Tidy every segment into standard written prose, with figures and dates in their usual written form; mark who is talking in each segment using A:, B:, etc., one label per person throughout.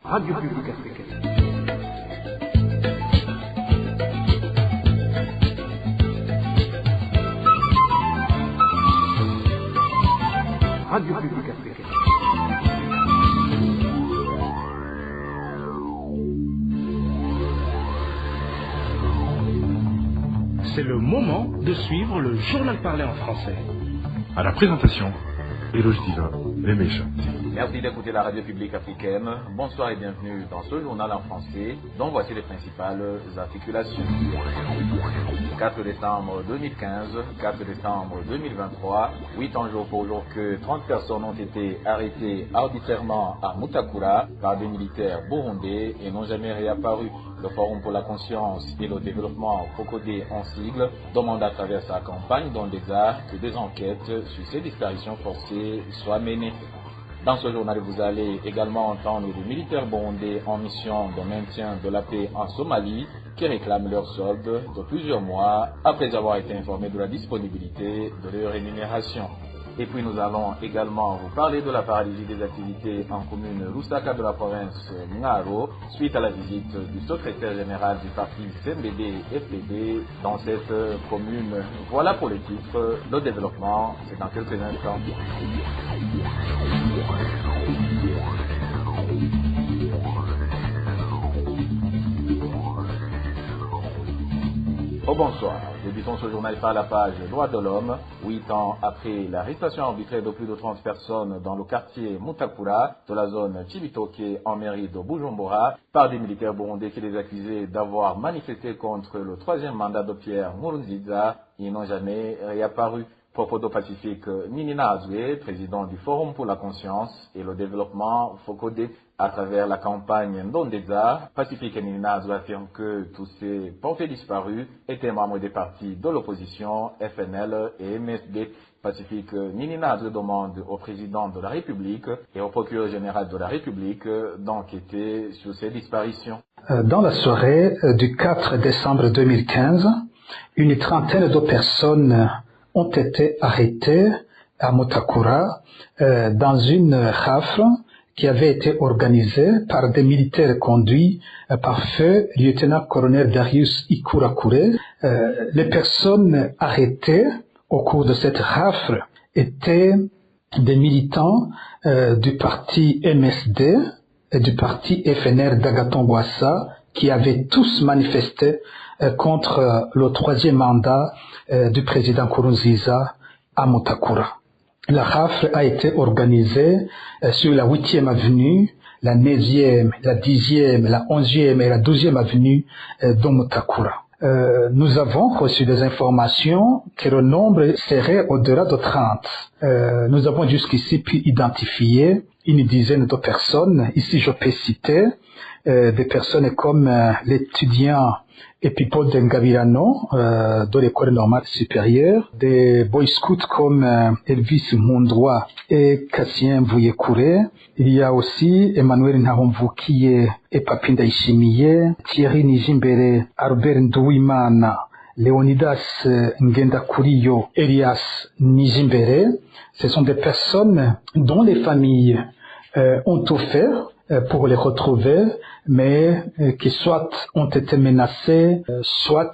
A: Radio Publique Africaine. Radio Publique Africaine.
B: C'est le moment de suivre le journal parlé en français.
C: À la présentation, Eloge Diva, Lemesha.
D: Merci d'écouter la radio publique africaine. Bonsoir et bienvenue dans ce journal en français, dont voici les principales articulations. 4 décembre 2015, 4 décembre 2023, 8 ans jour pour jour que 30 personnes ont été arrêtées arbitrairement à Mutakura par des militaires burundais et n'ont jamais réapparu. Le Forum pour la conscience et le développement, FOCODE en sigle, demande à travers sa campagne dans des arts que des enquêtes sur ces disparitions forcées soient menées. Dans ce journal, vous allez également entendre des militaires burundais en mission de maintien de la paix en Somalie qui réclament leur solde de plusieurs mois après avoir été informés de la disponibilité de leur rémunération. Et puis nous allons également vous parler de la paralysie des activités en commune Lusaka de la province Ngaro suite à la visite du secrétaire général du parti CNDD-FDD dans cette commune. Voilà pour les titres. Le développement, c'est dans quelques instants. Au bonsoir. Débutons ce journal par la page Droits de l'homme. 8 ans après l'arrestation arbitraire de plus de 30 personnes dans le quartier Mutakura de la zone Chibitoke en mairie de Bujumbura par des militaires burundais qui les accusaient d'avoir manifesté contre le troisième mandat de Pierre Nkurunziza, ils n'ont jamais réapparu. Propos de Pacifique Ninina Azoué, président du Forum pour la conscience et le développement FOCODE. À travers la campagne Ndondeza, Pacifique Ninina Azoué affirme que tous ces portés disparus étaient membres des partis de l'opposition, FNL et MSD. Pacifique Ninina Azoué demande au président de la République et au procureur général de la République d'enquêter sur ces disparitions.
E: Dans la soirée du 4 décembre 2015, une trentaine de personnes ont été arrêtés à Mutakura dans une rafle qui avait été organisée par des militaires conduits par feu lieutenant-colonel Darius Ikurakure. Les personnes arrêtées au cours de cette rafle étaient des militants du parti MSD et du parti FNR d'Agathon Rwasa qui avaient tous manifesté contre le troisième mandat du président Nkurunziza à Mutakura. La rafle a été organisée sur la 8e avenue, la 9e, la 10e, la 11e et la 12e avenue de Mutakura. Nous avons reçu des informations que le nombre serait au-delà de 30. Nous avons jusqu'ici pu identifier une dizaine de personnes. Ici, je peux citer des personnes comme l'étudiant Epipode Ngabirano de l'école normale supérieure, des boy scouts comme Elvis Mundwa et Cassien Vouyekure. Il y a aussi Emmanuel Nahomvukiye et Papinda Ishimiye, Thierry Nijimbere, Albert Nduwimana, Leonidas Ngendakuriyo, Elias Nijimbere. Ce sont des personnes dont les familles ont tout fait pour les retrouver, mais qui soit ont été menacés, soit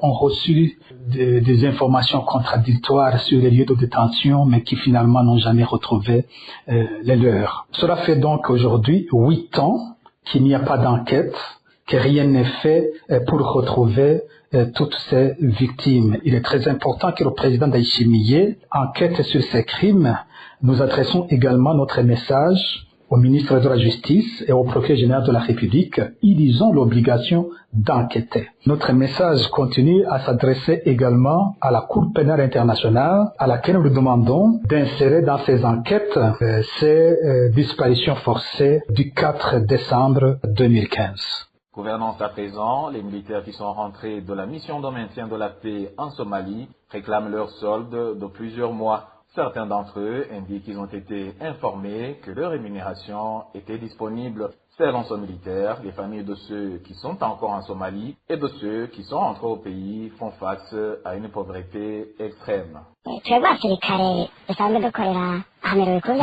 E: ont reçu des informations contradictoires sur les lieux de détention, mais qui finalement n'ont jamais retrouvé les leurs. Cela fait donc aujourd'hui 8 ans qu'il n'y a pas d'enquête, que rien n'est fait pour retrouver toutes ces victimes. Il est très important que le président Ndayishimiye enquête sur ces crimes. Nous adressons également notre message au ministre de la Justice et au procureur général de la République. Ils ont l'obligation d'enquêter. Notre message continue à s'adresser également à la Cour pénale internationale, à laquelle nous demandons d'insérer dans ces enquêtes ces disparitions forcées du 4 décembre 2015.
D: Gouvernance à présent, les militaires qui sont rentrés de la mission de maintien de la paix en Somalie réclament leur solde de plusieurs mois. Certains d'entre eux indiquent qu'ils ont été informés que leur rémunération était disponible. Ces rançons militaires, les familles de ceux qui sont encore en Somalie et de ceux qui sont entrés au pays font face à une pauvreté extrême.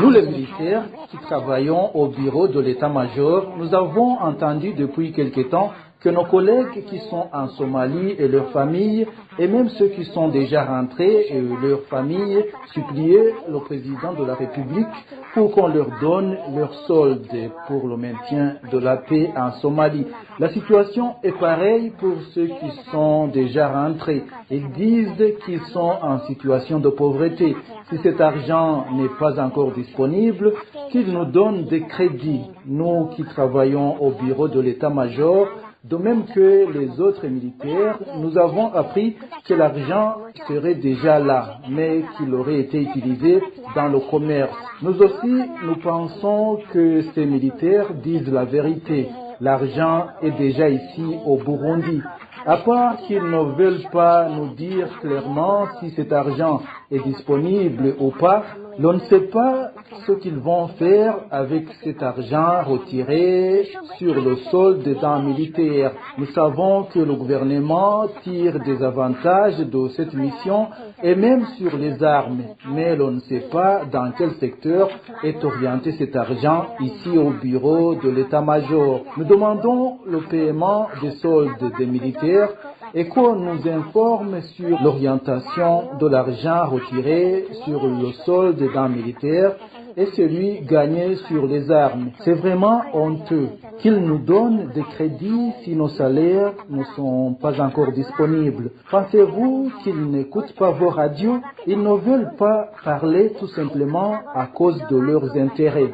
F: Nous, les militaires qui travaillons au bureau de l'état-major, nous avons entendu depuis quelque temps que nos collègues qui sont en Somalie et leurs familles, et même ceux qui sont déjà rentrés et leurs familles, suppliaient le président de la République pour qu'on leur donne leur solde pour le maintien de la paix en Somalie. La situation est pareille pour ceux qui sont déjà rentrés. Ils disent qu'ils sont en situation de pauvreté. Si cet argent n'est pas encore disponible, qu'ils nous donnent des crédits. Nous qui travaillons au bureau de l'état-major, de même que les autres militaires, nous avons appris que l'argent serait déjà là, mais qu'il aurait été utilisé dans le commerce. Nous aussi, nous pensons que ces militaires disent la vérité. L'argent est déjà ici au Burundi. À part qu'ils ne veulent pas nous dire clairement si cet argent est disponible ou pas, l'on ne sait pas ce qu'ils vont faire avec cet argent retiré sur le solde d'un militaire. Nous savons que le gouvernement tire des avantages de cette mission et même sur les armes, mais l'on ne sait pas dans quel secteur est orienté cet argent ici au bureau de l'état-major. Nous demandons le paiement des soldes des militaires et qu'on nous informe sur l'orientation de l'argent retiré sur le solde d'un militaire et celui gagné sur les armes. C'est vraiment honteux qu'ils nous donnent des crédits si nos salaires ne sont pas encore disponibles. Pensez-vous qu'ils n'écoutent pas vos radios? Ils ne veulent pas parler tout simplement à cause de leurs intérêts.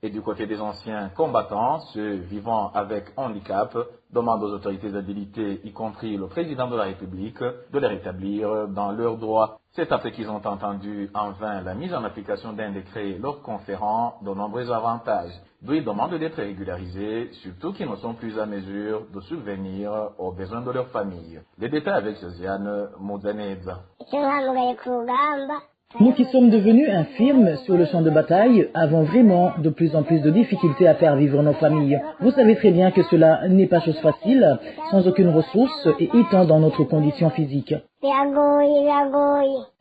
D: Et du côté des anciens combattants, ceux vivant avec handicap demandent aux autorités habilitées, y compris le président de la République, de les rétablir dans leurs droits. C'est après qu'ils ont entendu en vain la mise en application d'un décret leur conférant de nombreux avantages. D'où ils demandent d'être régularisés, surtout qu'ils ne sont plus à mesure de subvenir aux besoins de leur famille. Les détails avec Josiane Mouzanedza.
G: Nous qui sommes devenus infirmes sur le champ de bataille avons vraiment de plus en plus de difficultés à faire vivre nos familles. Vous savez très bien que cela n'est pas chose facile, sans aucune ressource et étant dans notre condition physique.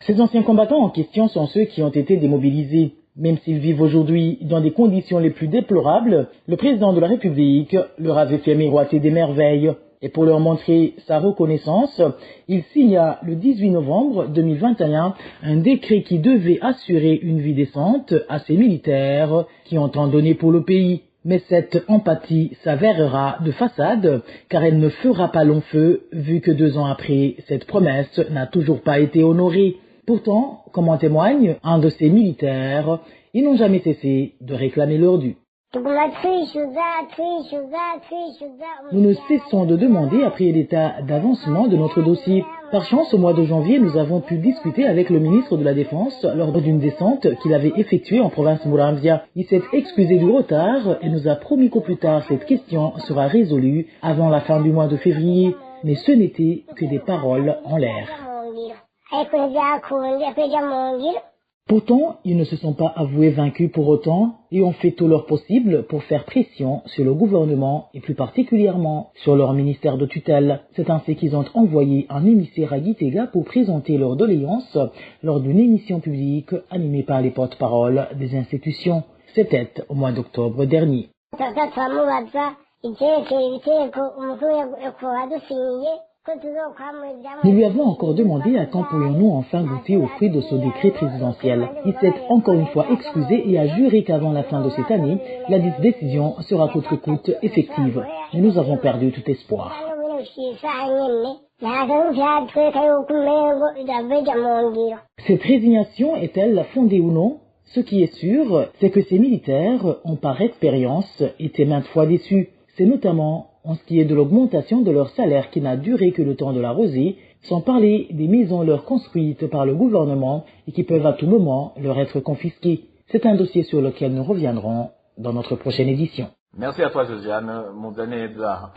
G: Ces anciens combattants en question sont ceux qui ont été démobilisés. Même s'ils vivent aujourd'hui dans des conditions les plus déplorables, le président de la République leur avait fait miroiter des merveilles. Et pour leur montrer sa reconnaissance, il signa le 18 novembre 2021 un décret qui devait assurer une vie décente à ces militaires qui ont tant donné pour le pays. Mais cette empathie s'avérera de façade, car elle ne fera pas long feu, vu que 2 ans après, cette promesse n'a toujours pas été honorée. Pourtant, comme en témoigne un de ces militaires, ils n'ont jamais cessé de réclamer leur dû. Nous ne cessons de demander après l'état d'avancement de notre dossier. Par chance, au mois de janvier, nous avons pu discuter avec le ministre de la Défense lors d'une descente qu'il avait effectuée en province Muramvya. Il s'est excusé du retard et nous a promis qu'au plus tard, cette question sera résolue avant la fin du mois de février. Mais ce n'était que des paroles en l'air. Pourtant, ils ne se sont pas avoués vaincus pour autant et ont fait tout leur possible pour faire pression sur le gouvernement et plus particulièrement sur leur ministère de tutelle. C'est ainsi qu'ils ont envoyé un émissaire à Gitega pour présenter leur doléance lors d'une émission publique animée par les porte-paroles des institutions. C'était au mois d'octobre dernier. Nous lui avons encore demandé à quand pourrions-nous enfin goûter aux fruits de ce décret présidentiel. Il s'est encore une fois excusé et a juré qu'avant la fin de cette année, la décision sera coûte que coûte effective. Mais nous avons perdu tout espoir. Cette résignation est-elle fondée ou non? Ce qui est sûr, c'est que ces militaires ont par expérience été maintes fois déçus. C'est notamment en ce qui est de l'augmentation de leur salaire qui n'a duré que le temps de la rosée, sans parler des maisons leur construites par le gouvernement et qui peuvent à tout moment leur être confisquées. C'est un dossier sur lequel nous reviendrons dans notre prochaine édition.
D: Merci à toi, Josiane Mouzanedza.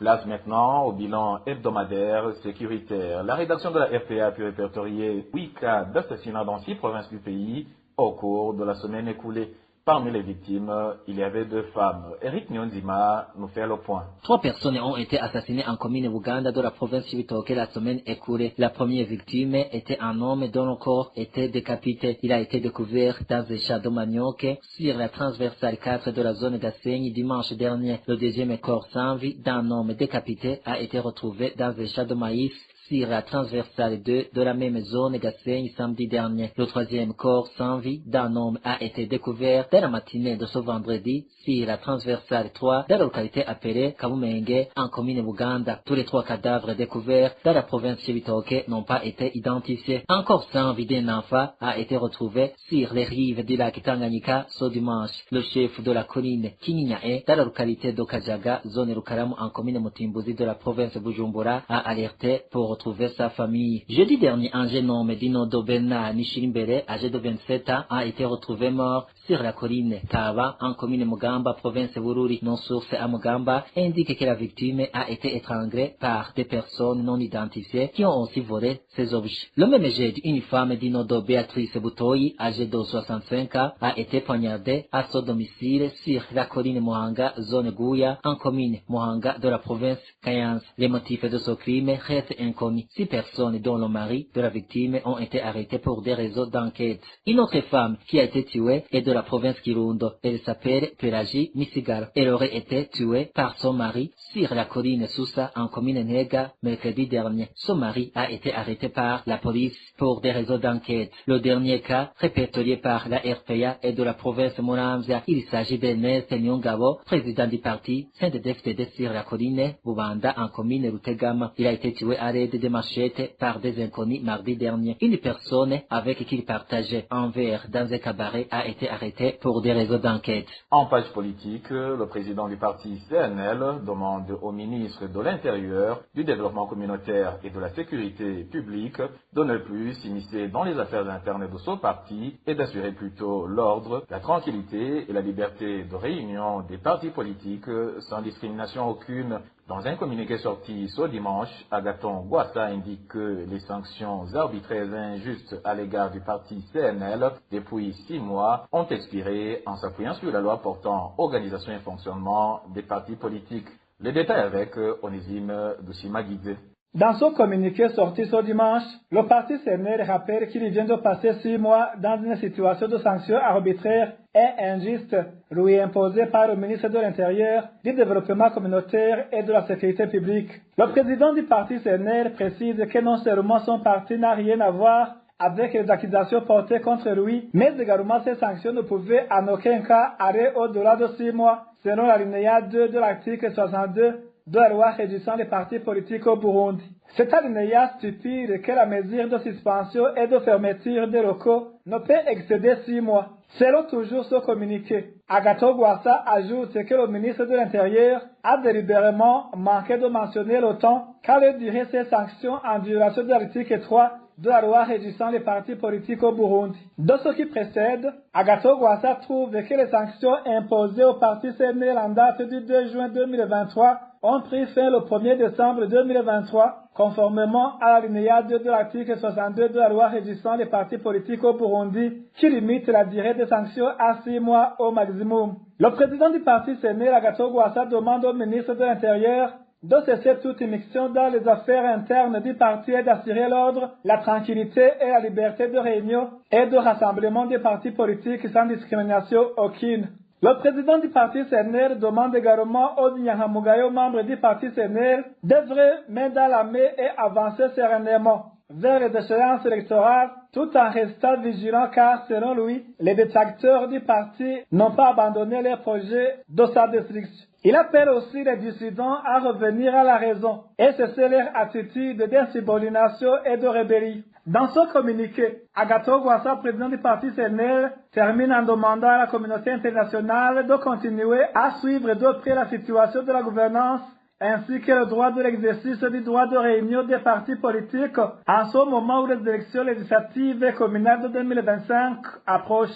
D: Place maintenant au bilan hebdomadaire sécuritaire. La rédaction de la RPA a pu répertorier 8 cas d'assassinat dans 6 provinces du pays au cours de la semaine écoulée. Parmi les victimes, il y avait 2 femmes. Eric Nyonzima nous fait le point.
H: 3 personnes ont été assassinées en commune Buganda de la province Cibitoke la semaine écoulée. La première victime était un homme dont le corps était décapité. Il a été découvert dans un champ de manioc sur la transversale 4 de la zone d'Asseigne dimanche dernier. Le deuxième corps sans vie d'un homme décapité a été retrouvé dans un champ de maïs sur la transversale 2 de la même zone d'Asseigne samedi dernier. Le troisième corps sans vie d'un homme a été découvert dans la matinée de ce vendredi sur la transversale 3 dans la localité appelée Kabumenge en commune Buganda. Tous les 3 cadavres découverts dans la province Cibitoke n'ont pas été identifiés. Un corps sans vie d'un enfant a été retrouvé sur les rives du lac Tanganyika ce dimanche. Le chef de la colline Kinyiae dans la localité de Kajaga, zone Rukaramu en commune Mutimbuzi de la province Bujumbura a alerté pour retrouver sa famille. Jeudi dernier, un jeune homme Dinodo Benna Nishirimbere, âgé de 27 ans, a été retrouvé mort sur la colline Taba, en commune Mugamba, province Bururi. Nos sources à Mugamba indiquent que la victime a été étranglée par des personnes non identifiées qui ont aussi volé ses objets. Le même jeudi, une femme Dinodo Béatrice Butoyi, âgée de 65 ans, a été poignardée à son domicile sur la colline Mohanga, zone Gouya, en commune Mohanga de la province Kayanza. Les motifs de ce crime restent inconnus. 6 personnes dont le mari de la victime ont été arrêtées pour des raisons d'enquête. Une autre femme qui a été tuée est de la province Kirundo. Elle s'appelle Pelagie Misigaro. Elle aurait été tuée par son mari sur la colline Sousa en commune Nega mercredi dernier. Son mari a été arrêté par la police pour des raisons d'enquête. Le dernier cas répertorié par la RPA est de la province Muramvya. Il s'agit d'Ernest Nyongabo, président du parti CNDD-FDD sur la colline Bubanda en commune Rutegama. Il a été tué à l'aide de machettes par des inconnus mardi dernier. Une personne avec qui il partageait un verre dans un cabaret a été arrêtée pour des raisons d'enquête.
D: En page politique, le président du parti CNL demande au ministre de l'Intérieur, du Développement communautaire et de la Sécurité publique de ne plus s'immiscer dans les affaires internes de son parti et d'assurer plutôt l'ordre, la tranquillité et la liberté de réunion des partis politiques sans discrimination aucune. Dans un communiqué sorti ce dimanche, Agathon Rwasa indique que les sanctions arbitraires et injustes à l'égard du parti CNL depuis 6 mois ont expiré en s'appuyant sur la loi portant organisation et fonctionnement des partis politiques. Les détails avec Onésime Dushimagidze.
I: Dans son communiqué sorti ce dimanche, le parti CNL rappelle qu'il vient de passer 6 mois dans une situation de sanctions arbitraires et injustes lui imposées par le ministre de l'Intérieur, du Développement communautaire et de la Sécurité publique. Le président du parti CNL précise que non seulement son parti n'a rien à voir avec les accusations portées contre lui, mais également ces sanctions ne pouvaient en aucun cas aller au-delà de 6 mois, selon l'alinéa 2 de l'article 62 de la loi régissant les partis politiques au Burundi. Cet alinéa stipule que la mesure de suspension et de fermeture des locaux ne peut excéder 6 mois. Selon toujours ce communiqué, Agathon Rwasa ajoute que le ministre de l'Intérieur a délibérément manqué de mentionner le temps qu'allait durer ces sanctions en violation de l'article 3 de la loi régissant les partis politiques au Burundi. De ce qui précède, Agathon Rwasa trouve que les sanctions imposées au parti CNL en date du 2 juin 2023 ont pris fin le 1er décembre 2023, conformément à l'alinéa 2 de l'article 62 de la loi régissant les partis politiques au Burundi, qui limite la durée des sanctions à 6 mois au maximum. Le président du parti CNL, Agathon Rwasa, demande au ministre de l'Intérieur de cesser toute immixtion dans les affaires internes du parti et d'assurer l'ordre, la tranquillité et la liberté de réunion et de rassemblement des partis politiques sans discrimination aucune. Le président du parti CNL demande également aux Nyangamugayo, membres du parti CNL, d'œuvrer main dans la main et avancer sereinement vers les échéances électorales, tout en restant vigilants car, selon lui, les détracteurs du parti n'ont pas abandonné leurs projets de sa destruction. Il appelle aussi les dissidents à revenir à la raison et cesser leur attitude d'insubordination et de rébellion. Dans son communiqué, Agathon Rwasa, président du parti CNL, termine en demandant à la communauté internationale de continuer à suivre de près la situation de la gouvernance ainsi que le droit de l'exercice du droit de réunion des partis politiques en ce moment où les élections législatives et communales de 2025 approchent.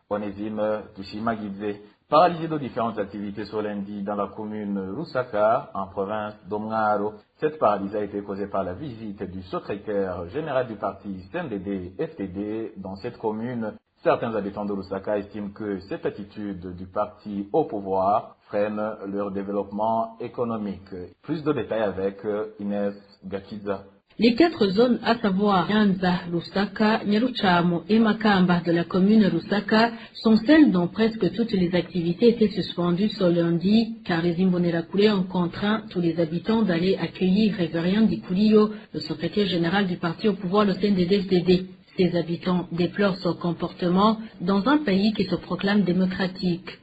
D: Onésime Dushimagidze. Paralysé de différentes activités ce lundi dans la commune Lusaka, en province d'Omngaro. Cette paralysie a été causée par la visite du secrétaire général du parti CNDD-FDD dans cette commune. Certains habitants de Lusaka estiment que cette attitude du parti au pouvoir freine leur développement économique. Plus de détails avec Inès Gakiza.
J: Les 4 zones, à savoir Nyanza, Lusaka, Nyaruchamo et Makamba de la commune Lusaka, sont celles dont presque toutes les activités étaient suspendues ce lundi, car les Imbonerakure ont contraint tous les habitants d'aller accueillir Révérien Dikuliyo, le secrétaire général du parti au pouvoir, le CNDD-FDD. Ces habitants déplorent son comportement dans un pays qui se proclame démocratique.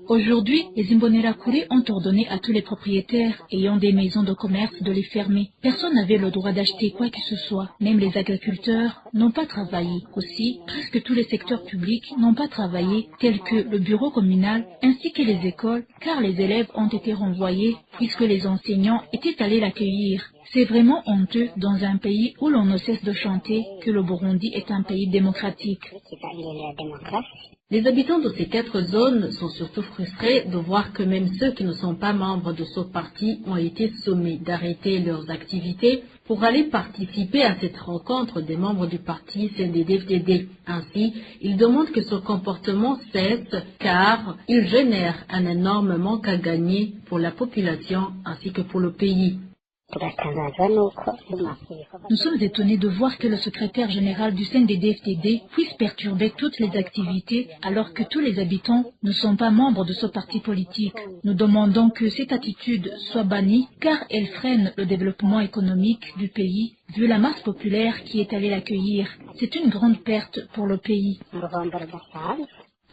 K: Aujourd'hui, les Imbonerakure ont ordonné à tous les propriétaires ayant des maisons de commerce de les fermer. Personne n'avait le droit d'acheter quoi que ce soit. Même les agriculteurs n'ont pas travaillé. Aussi, presque tous les secteurs publics n'ont pas travaillé, tels que le bureau communal ainsi que les écoles, car les élèves ont été renvoyés puisque les enseignants étaient allés l'accueillir. C'est vraiment honteux dans un pays où l'on ne cesse de chanter que le Burundi est un pays démocratique.
J: Les habitants de ces 4 zones sont surtout frustrés de voir que même ceux qui ne sont pas membres de ce parti ont été sommés d'arrêter leurs activités pour aller participer à cette rencontre des membres du parti CNDD-FDD. Ainsi, ils demandent que ce comportement cesse car il génère un énorme manque à gagner pour la population ainsi que pour le pays.
K: Nous sommes étonnés de voir que le secrétaire général du CNDD-FDD puisse perturber toutes les activités alors que tous les habitants ne sont pas membres de ce parti politique. Nous demandons que cette attitude soit bannie car elle freine le développement économique du pays vu la masse populaire qui est allée l'accueillir. C'est une grande perte pour le pays.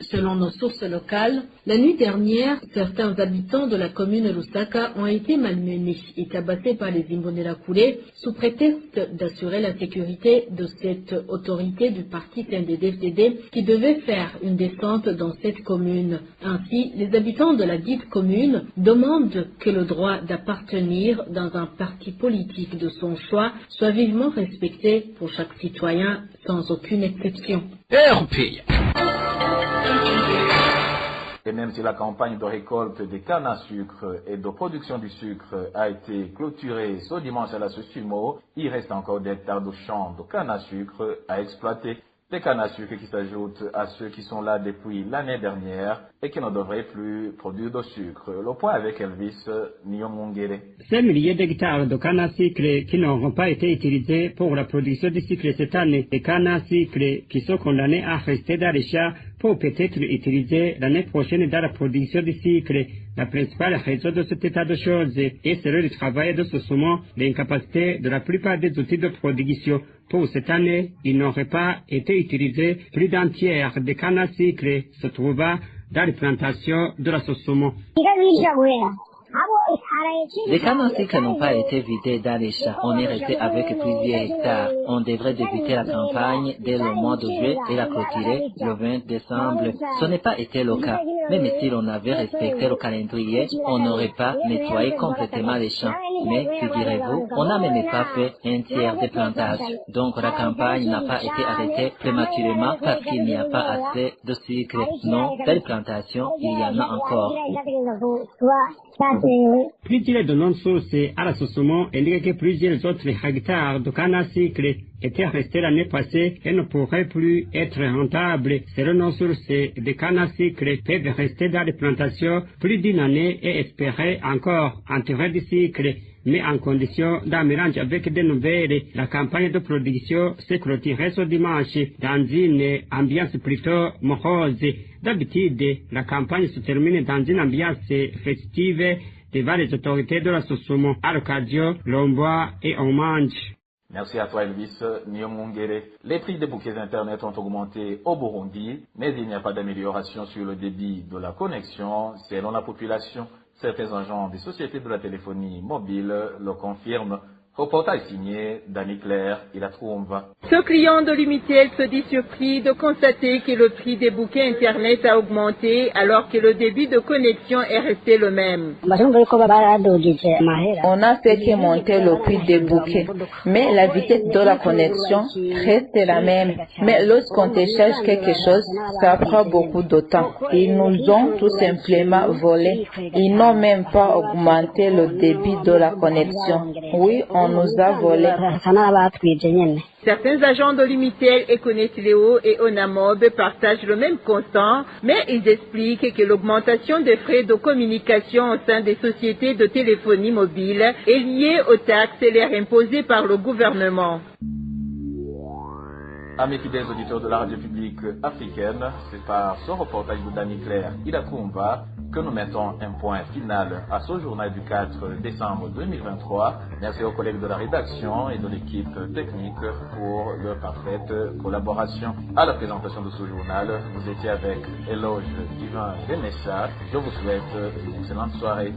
J: Selon nos sources locales, la nuit dernière, certains habitants de la commune Lusaka ont été malmenés et tabassés par les Imbonerakure sous prétexte d'assurer la sécurité de cette autorité du parti CNDD-FDD qui devait faire une descente dans cette commune. Ainsi, les habitants de la dite commune demandent que le droit d'appartenir dans un parti politique de son choix soit vivement respecté pour chaque citoyen sans aucune exception.
D: Et même si la campagne de récolte des cannes à sucre et de production du sucre a été clôturée ce dimanche à la Sussumo, il reste encore des hectares de champs de canne à sucre à exploiter. Des cannes à sucre qui s'ajoutent à ceux qui sont là depuis l'année dernière et qui ne devraient plus produire de sucre. Le point avec Elvis Nyomongere.
L: Ces milliers d'hectares de canne à sucre qui n'auront pas été utilisés pour la production de sucre cette année, des cannes à sucre qui sont condamnées à rester dans les champs pour peut-être utiliser l'année prochaine dans la production de sucre. La principale raison de cet état de choses est celle du travail de ce moment, l'incapacité de la plupart des outils de production. Pour cette année, il n'aurait pas été utilisé plus d'un tiers des cannes à sucre se trouvant dans les plantations de la Sosomo.
H: Les cannes à sucre n'ont pas été vidées dans les champs. On est resté avec plusieurs hectares. On devrait débuter la campagne dès le mois de juillet et la clôturer le 20 décembre. Ce n'est pas été le cas. Même si l'on avait respecté le calendrier, on n'aurait pas nettoyé complètement les champs. Mais, figurez-vous, on n'a même pas fait un tiers des plantages. Donc la campagne n'a pas été arrêtée prématurément parce qu'il n'y a pas assez de sucre. Non, belle plantation, il y en a encore.
L: Plusieurs de nos sources à la Sosomo indiquent que plusieurs autres hectares de canne à sucre étaient restés l'année passée et ne pourraient plus être rentables. Selon nos sources, des cannes à sucre peuvent rester dans les plantations plus d'une année et espérer encore en tirer du sucre, mais en condition d'un mélange avec des nouvelles. La campagne de production s'est clôturée ce dimanche dans une ambiance plutôt morose. D'habitude, la campagne se termine dans une ambiance festive devant les autorités de la Sosomo. À l'occasion, l'on boit et on mange.
D: Merci à toi Elvis Nyomongere. Les prix des bouquets Internet ont augmenté au Burundi, mais il n'y a pas d'amélioration sur le débit de la connexion selon la population. Certains agents des sociétés de la téléphonie mobile le confirment. Reportage signé Dany Claire et la Trombe.
M: Ce client de Lumitel se dit surpris de constater que le prix des bouquets Internet a augmenté alors que le débit de connexion est resté le même.
N: On a fait que monter le prix des bouquets, mais la vitesse de la connexion reste la même. Mais lorsqu'on télécharge quelque chose, ça prend beaucoup de temps. Ils nous ont tout simplement volé. Ils n'ont même pas augmenté le débit de la connexion. Oui, on nous a volé.
M: Certains agents de Lumitel, Econet-Léo et Onamob partagent le même constat, mais ils expliquent que l'augmentation des frais de communication au sein des sociétés de téléphonie mobile est liée aux taxes et l'air imposées par le gouvernement.
D: Amis fidèles auditeurs de la radio publique africaine, c'est par ce reportage de Dany Claire et la Trombe que nous mettons un point final à ce journal du 4 décembre 2023. Merci aux collègues de la rédaction et de l'équipe technique pour leur parfaite collaboration. À la présentation de ce journal, vous étiez avec Éloge Divin Remessa. Je vous souhaite une excellente soirée.